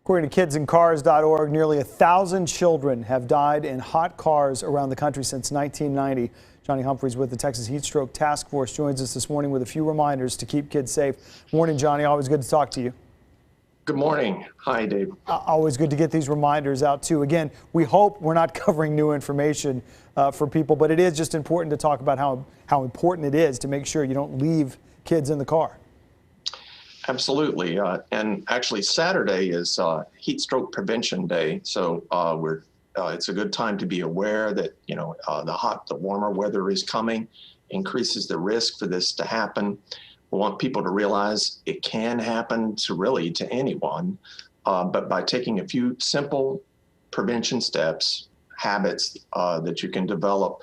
According to kidsincars.org, nearly 1,000 children have died in hot cars around the country since 1990. Johnny Humphreys with the Texas Heatstroke Task Force joins us this morning with a few reminders to keep kids safe. Morning, Johnny. Always good to talk to you. Good morning. Hi, Dave. Always good to get these reminders out, too. Again, we hope we're not covering new information for people, but it is just important to talk about how important it is to make sure you don't leave kids in the car. Absolutely. And actually, Saturday is Heat Stroke Prevention Day. So it's a good time to be aware that, the warmer weather is coming, increases the risk for this to happen. We want people to realize it can happen to anyone, but by taking a few simple prevention steps, habits that you can develop,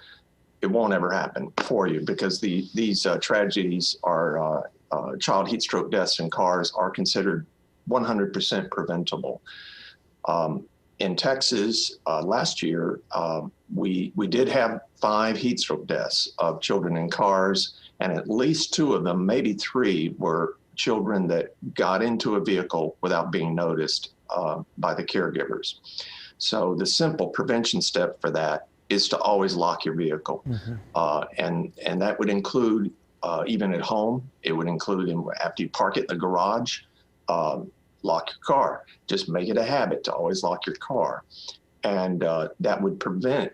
it won't ever happen for you, because these tragedies are child heat stroke deaths in cars are considered 100% preventable. In Texas last year, we did have 5 heat stroke deaths of children in cars, and at least 2 of them, maybe 3, were children that got into a vehicle without being noticed by the caregivers. So the simple prevention step for that is to always lock your vehicle. And that would include even at home. It would include after you park it in the garage, lock your car. Just make it a habit to always lock your car. And that would prevent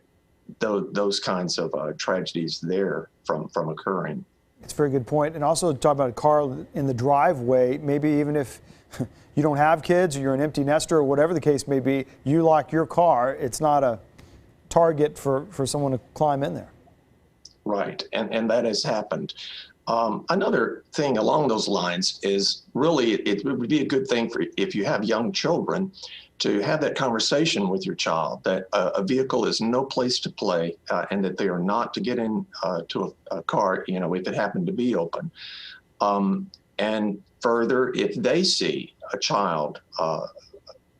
those kinds of tragedies there from occurring. It's a very good point. And also talk about a car in the driveway. Maybe even if you don't have kids or you're an empty nester or whatever the case may be, you lock your car. It's not a target for someone to climb in there. Right, and that has happened. Another thing along those lines is really it would be a good thing if you have young children to have that conversation with your child that a vehicle is no place to play and that they are not to get in to a car, if it happened to be open. And further, if they see a child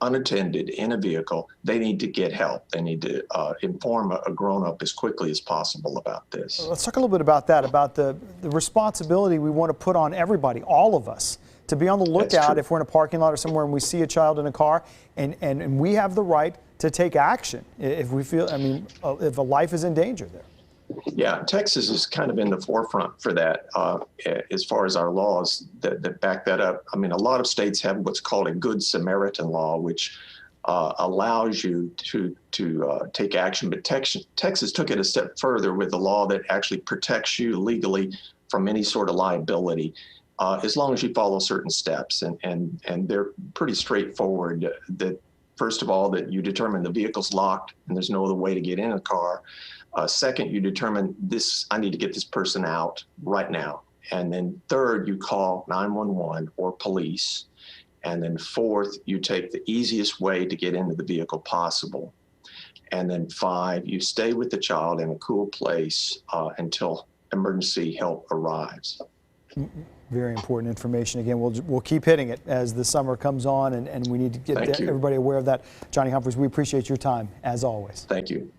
unattended in a vehicle, they need to get help. They need to inform a grown-up as quickly as possible about this. Let's talk a little bit about that, about the responsibility we want to put on everybody, all of us, to be on the lookout if we're in a parking lot or somewhere and we see a child in a car, and we have the right to take action if we feel, if a life is in danger there. Yeah, Texas is kind of in the forefront for that as far as our laws that back that up. A lot of states have what's called a Good Samaritan law, which allows you to take action. But Texas took it a step further with a law that actually protects you legally from any sort of liability, as long as you follow certain steps. And they're pretty straightforward. That first of all, that you determine the vehicle's locked and there's no other way to get in a car. Second, you determine I need to get this person out right now. And then third, you call 911 or police. And then fourth, you take the easiest way to get into the vehicle possible. And then 5, you stay with the child in a cool place until emergency help arrives. Very important information. Again, we'll keep hitting it as the summer comes on, and we need to get everybody aware of that. Johnny Humphreys, we appreciate your time, as always. Thank you.